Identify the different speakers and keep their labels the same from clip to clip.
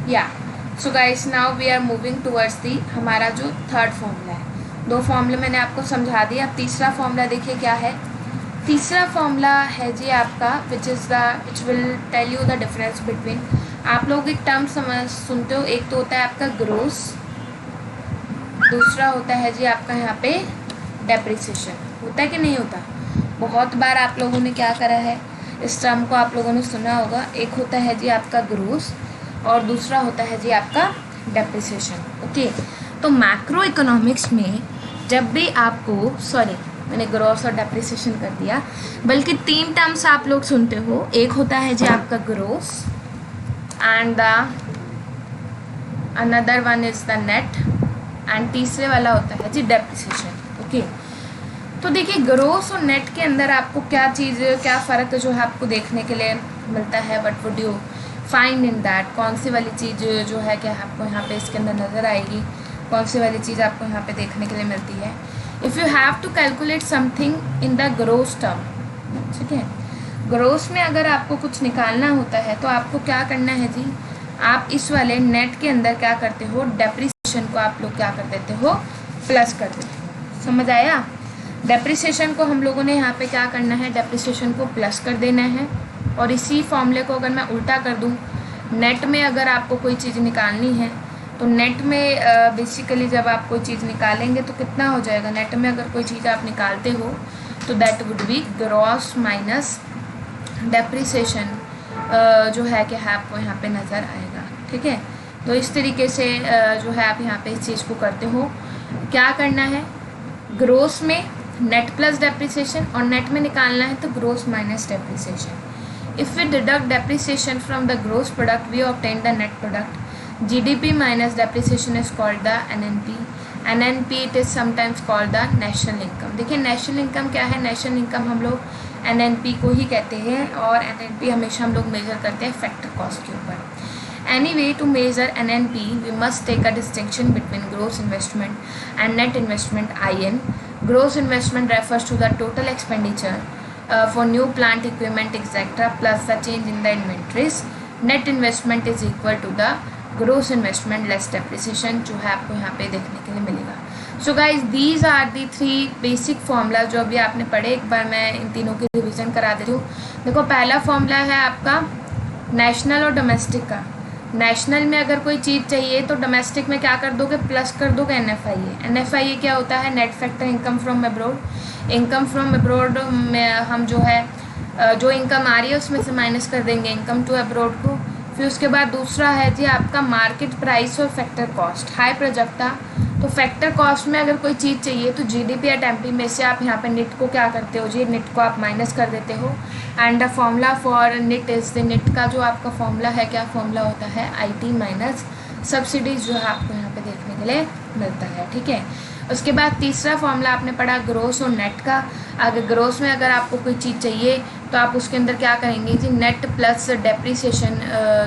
Speaker 1: या so guys now we are moving towards the हमारा जो थर्ड फॉर्मूला है। दो फॉर्मूले मैंने आपको समझा दिया। अब तीसरा फॉर्मूला देखिए क्या है। तीसरा फॉर्मूला है जी आपका which will tell you the difference between. आप लोग एक टर्म समझ सुनते हो, एक तो होता है आपका ग्रोस, दूसरा होता है जी आपका यहाँ पे डेप्रिसिएशन। होता है कि नहीं होता? बहुत बार आप लोगों ने क्या करा है, इस टर्म को आप लोगों ने सुना होगा। एक होता है जी आपका ग्रोस और दूसरा होता है जी आपका डेप्रिसिएशन। ओके, तो मैक्रो इकोनॉमिक्स में जब भी आपको, सॉरी मैंने ग्रोस और डेप्रिसिएशन कर दिया, बल्कि तीन टर्म्स आप लोग सुनते हो। एक होता है जी आपका gross and the another one is the net and तीसरे वाला होता है जी डेप्रिसिएशन। ओके, तो देखिए ग्रोस और नेट के अंदर आपको क्या चीज़, क्या फ़र्क जो है आपको देखने के लिए मिलता है। What would you find in that? कौन सी वाली चीज़ जो है क्या आपको यहाँ पे इसके अंदर नज़र आएगी, कौन सी वाली चीज़ आपको यहाँ पे देखने के लिए मिलती है। If you have to calculate something in the gross term, ठीक है, ग्रोस में अगर आपको कुछ निकालना होता है तो आपको क्या करना है जी, आप इस वाले नेट के अंदर क्या करते हो, डेप्रिसिएशन को आप लोग क्या कर देते हो, प्लस कर देते हो। समझ आया? डेप्रिसिएशन को हम लोगों ने यहाँ पे क्या करना है, डेप्रिसिएशन को प्लस कर देना है। और इसी फॉर्मूले को अगर मैं उल्टा कर दूँ, नेट में अगर आपको कोई चीज़ निकालनी है तो नेट में बेसिकली जब आप कोई चीज़ निकालेंगे तो कितना हो जाएगा, नेट में अगर कोई चीज़ आप निकालते हो तो that would B gross minus depreciation जो है कि आपको यहाँ पे नज़र आएगा। ठीक है, तो इस तरीके से जो है आप यहाँ पे इस चीज़ को करते हो। क्या करना है, ग्रोस में नेट प्लस डेप्रिसिएशन और नेट में निकालना है तो gross minus depreciation. If we deduct depreciation from the gross product, we obtain the net product. GDP minus depreciation is called the NNP. NNP it is sometimes called the national income. देखिए national income क्या है, national income हम लोग NNP को ही कहते हैं और NNP हमेशा हम लोग मेजर करते हैं फैक्टर कॉस्ट के ऊपर। Anyway, to measure NNP, we must take a distinction between gross investment and net investment (IN). Gross investment refers to the total expenditure for new plant equipment etc. plus the change in the inventories. Net investment is equal to the gross investment less depreciation, जो है आपको यहाँ पे देखने के लिए मिलेगा। So guys, these are the three basic formula जो अभी आपने पढ़े। एक बार मैं इन तीनों की रिवीजन करा देती हूँ। देखो पहला फॉर्मूला है आपका नेशनल और डोमेस्टिक का। नेशनल में अगर कोई चीज़ चाहिए तो डोमेस्टिक में क्या कर दोगे, प्लस कर दोगे NFIA। NFIA क्या होता है, net factor income from abroad. Income from abroad में हम जो है जो इनकम आ रही है उसमें से माइनस कर देंगे इनकम टू अब्रॉड को। फिर उसके बाद दूसरा है जी आपका मार्केट प्राइस और फैक्टर कॉस्ट। हाई प्रोजेक्टा तो फैक्टर कॉस्ट में अगर कोई चीज़ चाहिए तो GDP या टेम्पी में से आप यहाँ पे निट को क्या करते हो जी, निट को आप माइनस कर देते हो। And the formula for net is the, net का जो आपका फॉर्मूला है, क्या फॉर्मूला होता है, IT माइनस सब्सिडीज जो है आपको यहाँ पे देखने के लिए मिलता है। ठीक है, उसके बाद तीसरा फॉर्मूला आपने पढ़ा ग्रोस और नेट का। अगर ग्रोस में अगर आपको कोई चीज़ चाहिए तो आप उसके अंदर क्या करेंगे जी, नेट प्लस डेप्रिसिएशन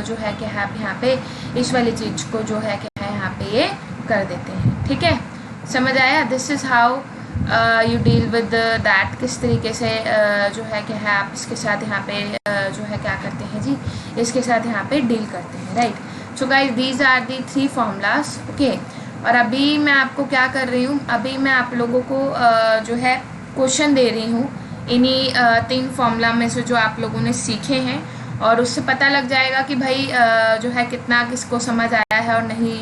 Speaker 1: जो है कि आप यहाँ पे इस वाली चीज़ को जो है कि यहाँ पे ये कर देते हैं। ठीक है, समझ आया? This is how you deal with that. किस तरीके से जो है कि है आप इसके साथ यहाँ पे जो है क्या करते हैं जी, इसके साथ यहाँ पे डील करते हैं। Right, so guys these are the three formulas. Okay, और अभी मैं आपको क्या कर रही हूँ, अभी मैं आप लोगों को जो है क्वेश्चन दे रही हूँ इन्हीं तीन फॉर्मूला में से जो आप लोगों ने सीखे हैं, और उससे पता लग जाएगा कि भाई जो है कितना किसको समझ आया है और नहीं,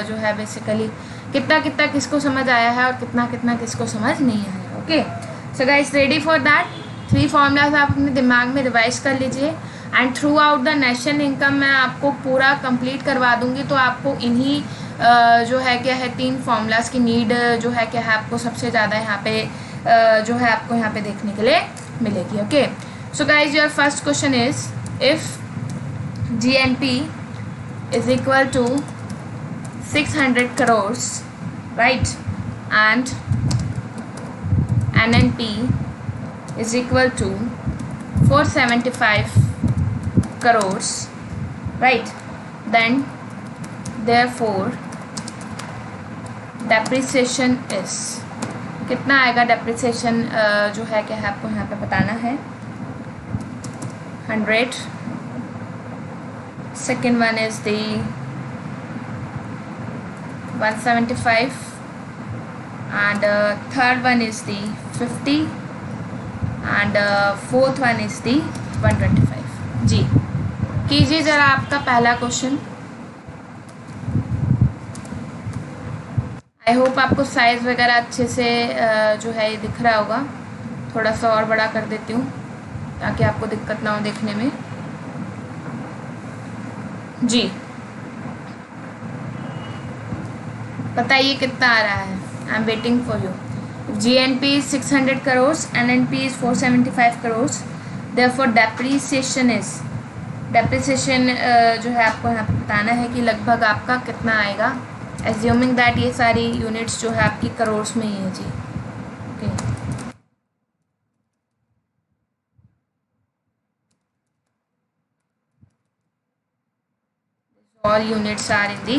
Speaker 1: जो है बेसिकली कितना कितना किसको समझ आया है और कितना कितना किसको समझ नहीं आया है। Okay, so guys ready for that. Three formulas आप अपने दिमाग में रिवाइज कर लीजिए and through out the national income मैं आपको पूरा कंप्लीट करवा दूंगी। तो आपको इन्हीं जो है क्या है तीन फॉर्मूलाज की नीड जो है क्या है आपको सबसे ज़्यादा यहाँ पे जो है आपको यहाँ पे देखने के लिए मिलेगी। Okay, so guys your first question is if GNP is equal to 600 crores, right, and NNP is equal to 475 crores, right, then therefore depreciation is, कितना आएगा डेप्रिसिएशन जो है क्या है आपको यहाँ पे बताना है, 100. Second one is the 175 and third one is the 50 and fourth one is the 125। जी कीजिए ज़रा आपका पहला क्वेश्चन। आई होप आपको साइज़ वगैरह अच्छे से जो है ये दिख रहा होगा। थोड़ा सा और बड़ा कर देती हूँ ताकि आपको दिक्कत ना हो देखने में। जी बताइए कितना आ रहा है। I am waiting for you. GNP is 600 crores, NNP is 475 crores, therefore depreciation जो है आपको यहाँ पे बताना है कि लगभग आपका कितना आएगा, एज्यूमिंग दैट ये सारी यूनिट्स जो है आपकी करोर्स में ही है जी। Okay all units are in the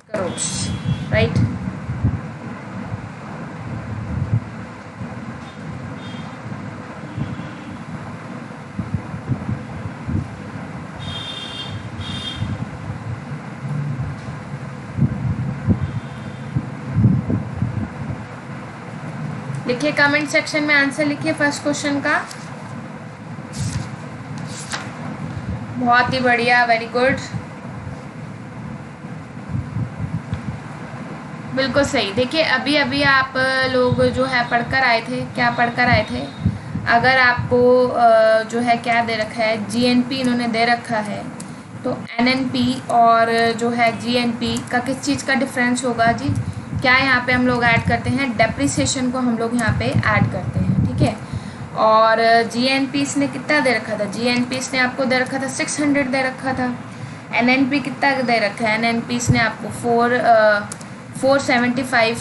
Speaker 1: crores, right. लिखिए कमेंट सेक्शन में आंसर लिखिए फर्स्ट क्वेश्चन का। बहुत ही बढ़िया, वेरी गुड, बिल्कुल सही। देखिए अभी अभी आप लोग जो है पढ़कर आए थे, क्या पढ़कर आए थे? अगर आपको जो है क्या दे रखा है, GNP इन्होंने दे रखा है, तो NNP और जो है GNP का किस चीज़ का डिफरेंस होगा जी? क्या यहाँ पे हम लोग ऐड करते हैं? डेप्रिसिएशन को हम लोग यहाँ पे ऐड करते हैं, ठीक है। और GNP इसने कितना दे रखा था? GNP इसने आपको दे रखा था 600 दे रखा था। NNP कितना दे रखा है? NNP इसने आपको 475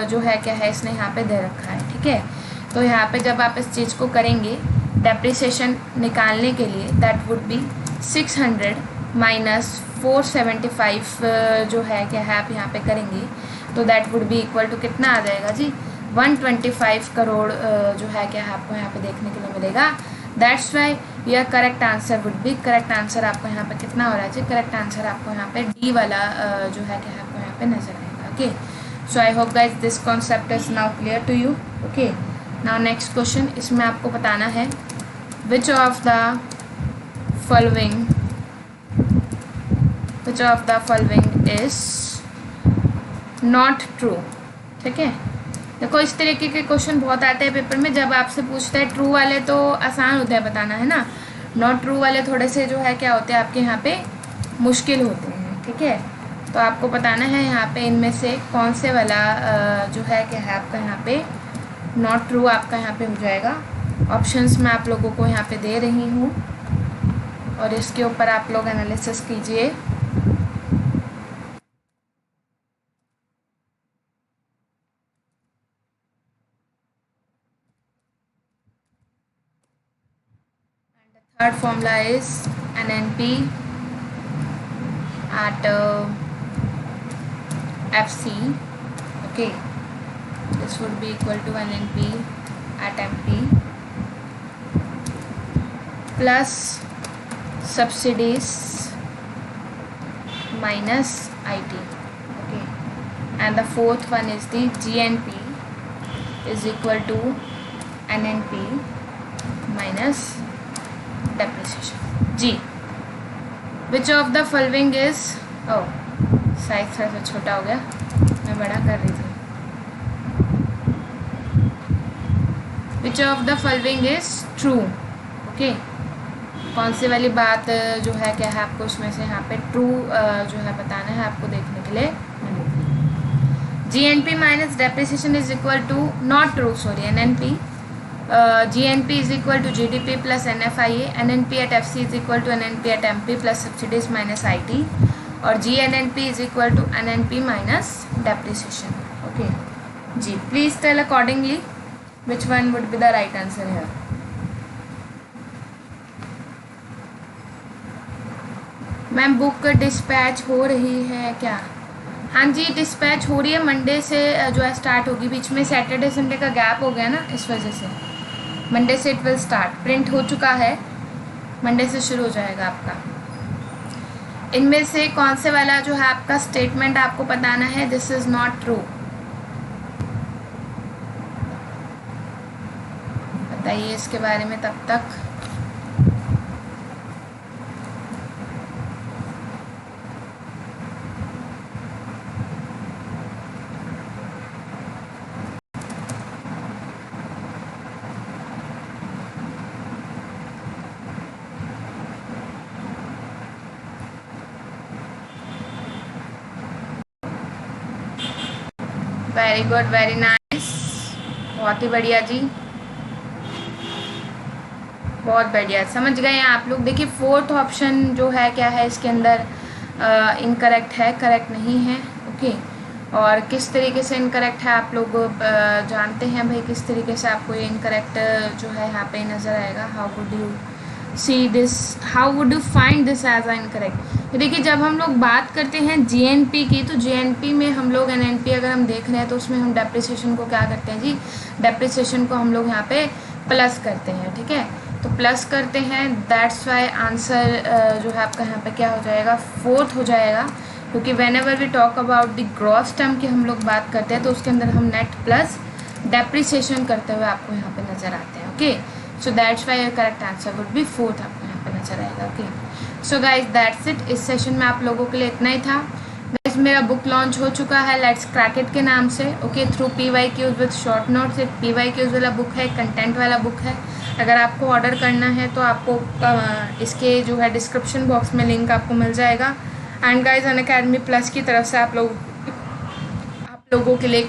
Speaker 1: जो है क्या है इसने यहाँ पे दे रखा है, ठीक है। तो यहाँ पे जब आप इस चीज़ को करेंगे डेप्रिसिएशन निकालने के लिए, दैट वुड बी 600 माइनस 475 जो है क्या है आप यहाँ पे करेंगे तो that would be equal to कितना आ जाएगा जी? 125 करोड़ जो है क्या है आपको यहाँ पे देखने के लिए मिलेगा। दैट्स वाई यह correct answer would be, correct answer आपको यहाँ पे कितना हो रहा है जी? करेक्ट आंसर आपको यहाँ पे डी वाला जो है क्या है आपको यहाँ पे नजर आएगा। Okay, so I hope guys this concept is now clear to you. Okay, now next question, इसमें आपको बताना है which of the following is not true, ठीक है। देखो इस तरीके के क्वेश्चन बहुत आते हैं पेपर में, जब आपसे पूछता है ट्रू वाले तो आसान होता है बताना, है ना। नॉट ट्रू वाले थोड़े से जो है क्या होते हैं आपके यहाँ पे मुश्किल होते हैं, ठीक है। तो आपको बताना है यहाँ पे इनमें से कौन से वाला जो है क्या है आपका यहाँ पे नॉट ट्रू आपका यहाँ पे हो जाएगा। ऑप्शंस मैं आप लोगों को यहाँ पे दे रही हूँ और इसके ऊपर आप लोग एनालिसिस कीजिए। Third formula is NNP at FC. Okay, this would be equal to NNP at MP plus subsidies minus IT. Okay, and the fourth one is the GNP is equal to NNP minus depreciation. जी which of the following is, size थोड़ा सा छोटा हो गया, मैं बड़ा कर रही थी। विच of the following is true. Okay, कौन सी वाली बात जो है क्या है आपको उसमें से यहाँ पे ट्रू जो है बताना है आपको देखने के लिए। GNP minus depreciation is equal to not true, sorry NNP। GNP is equal to GDP plus NFIA, NNP at FC is equal to NNP at MP plus subsidies minus IT, और GNNP is equal to NNP minus depreciation. Okay, जी please tell accordingly which one would be the right answer here. Ma'am book dispatch हो रही है क्या? हाँ जी dispatch हो रही है, मंडे से जो है स्टार्ट होगी। बीच में सैटरडे संडे का गैप हो गया ना, इस वजह से मंडे से इट विल स्टार्ट। प्रिंट हो चुका है, मंडे से शुरू हो जाएगा आपका। इनमें से कौन से वाला जो है आपका स्टेटमेंट आपको बताना है दिस इज नॉट ट्रू, बताइए इसके बारे में तब तक। वेरी गुड, वेरी नाइस, बहुत ही बढ़िया जी, बहुत बढ़िया, समझ गए हैं आप लोग। देखिए फोर्थ ऑप्शन जो है क्या है इसके अंदर इनकरेक्ट है, करेक्ट नहीं है। ओके, और किस तरीके से इनकरेक्ट है आप लोग जानते हैं भाई, किस तरीके से आपको ये इनकरेक्ट जो है यहाँ पे नज़र आएगा। How would you see this, how would you find this as a incorrect. देखिए जब हम लोग बात करते हैं जीएनपी की, तो जीएनपी में हम लोग एनएनपी अगर हम देख रहे हैं तो उसमें हम डेप्रिसिएशन को क्या करते हैं जी, डेप्रिसिएशन को हम लोग यहाँ पे प्लस करते हैं, ठीक है। तो प्लस करते हैं, दैट्स वाई आंसर जो है आपका यहाँ पे क्या हो जाएगा, फोर्थ हो जाएगा। क्योंकि whenever we talk about the gross term की हम लोग बात करते हैं तो उसके अंदर हम नेट प्लस डेप्रिसिएशन करते हुए आपको यहाँ पे नज़र आते हैं। Okay, so that's why your correct answer would be fourth, आपको यहाँ पे नज़र आएगा। Okay, so guys that's it, इस सेशन में आप लोगों के लिए इतना ही था। गाइज मेरा बुक लॉन्च हो चुका है लेट्स क्रैक इट के नाम से, okay, through PYQs with short notes. एक PYQs वाला बुक है, कंटेंट वाला बुक है। अगर आपको ऑर्डर करना है तो आपको इसके जो है डिस्क्रिप्शन बॉक्स में लिंक आपको मिल जाएगा। एंड गाइज अनअकैडमी प्लस की तरफ से आप लोगों के लिए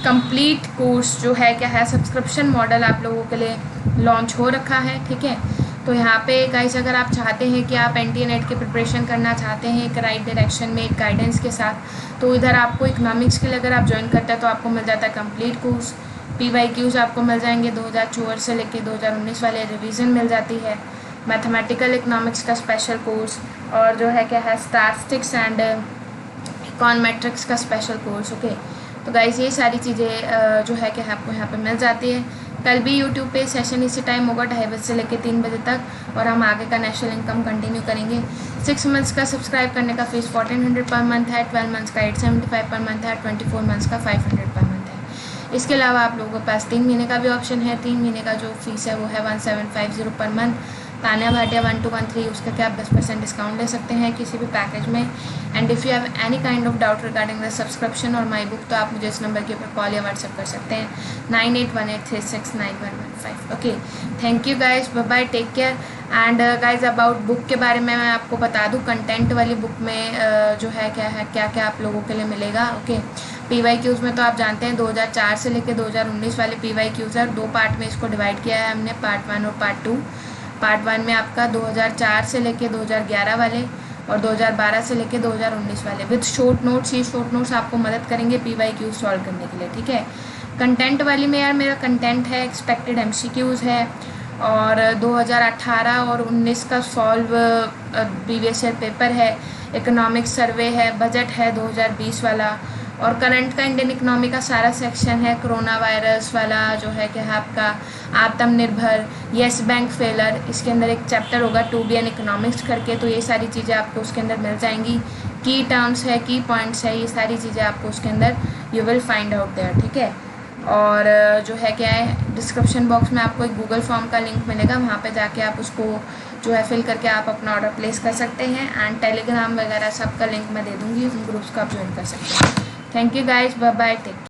Speaker 1: कंप्लीट कोर्स जो है क्या है, सब्सक्रिप्शन मॉडल आप लोगों के लिए लॉन्च हो रखा है, ठीक है। तो यहाँ पे गाइस अगर आप चाहते हैं कि आप NTA नेट की प्रिपरेशन करना चाहते हैं एक राइट डायरेक्शन में, एक गाइडेंस के साथ, तो इधर आपको इकोनॉमिक्स के लिए अगर आप ज्वाइन करते हैं तो आपको मिल जाता है कंप्लीट कोर्स। PYQs आपको मिल जाएंगे 2024 से लेकर 2019 वाले, रिवीजन मिल जाती है, मैथमेटिकल इकोनॉमिक्स का स्पेशल कोर्स, और जो है क्या है स्टैटिस्टिक्स एंड इकोनॉमेट्रिक्स का स्पेशल कोर्स। ओके, तो गाइस ये सारी चीज़ें जो है क्या आपको यहाँ पे मिल जाती है। कल भी यूट्यूब पे सेशन इसी टाइम होगा 2:30 बजे से लेकर 3 बजे तक, और हम आगे का नेशनल इनकम कंटिन्यू करेंगे। 6 मंथ्स का सब्सक्राइब करने का फीस 1400 पर मंथ है, 12 मंथ्स का 875 पर मंथ है, 24 मंथ्स का 500 पर मंथ है। इसके अलावा आप लोगों के पास 3 महीने का भी ऑप्शन है। 3 महीने का जो फीस है वो है 1750 पर मंथ। तान्या भाटिया 1213, उसका क्या आप 10% डिस्काउंट ले सकते हैं किसी भी पैकेज में। And if you have any kind of doubt regarding the subscription और माई बुक, तो आप मुझे इस नंबर के ऊपर कॉल या व्हाट्सएप कर सकते हैं 9818369115। Okay, thank you guys, bye bye, take care. And guys about book के बारे में मैं आपको बता दूँ, कंटेंट वाली बुक में जो है क्या क्या आप लोगों के लिए मिलेगा। ओके, PYQs में तो आप जानते हैं 2004 से लेकर 2019 वाले PYQs है, 2 पार्ट में इसको डिवाइड किया है हमने, पार्ट 1 और पार्ट 2। पार्ट 1 में आपका 2004 से लेके 2011 वाले, और 2012 से लेके 2019 वाले विद शॉर्ट नोट्स। ये शॉर्ट नोट्स आपको मदद करेंगे PYQ सॉल्व करने के लिए, ठीक है। कंटेंट वाली में यार मेरा कंटेंट है, एक्सपेक्टेड MCQs है, और 2018 और 19 का सॉल्व प्रीवियस ईयर पेपर है, इकोनॉमिक्स सर्वे है, बजट है 2020 वाला, और करंट का इंडियन इकोनॉमी का सारा सेक्शन है, कोरोना वायरस वाला जो है क्या है आपका, आत्मनिर्भर, येस बैंक फेलर, इसके अंदर एक चैप्टर होगा 2B एन इकोनॉमिक्स करके, तो ये सारी चीज़ें आपको उसके अंदर मिल जाएंगी। की टर्म्स है, की पॉइंट्स है, ये सारी चीज़ें आपको उसके अंदर you will find out there, ठीक है। और जो है क्या है, डिस्क्रिप्शन बॉक्स में आपको एक गूगल फॉर्म का लिंक मिलेगा, वहाँ पे जाके आप उसको जो है फिल करके आप अपना ऑर्डर प्लेस कर सकते हैं। एंड टेलीग्राम वगैरह सबका लिंक मैं दे दूँगी, उन ग्रुप्स को आप ज्वाइन कर सकते हैं। Thank you guys, bye bye, take.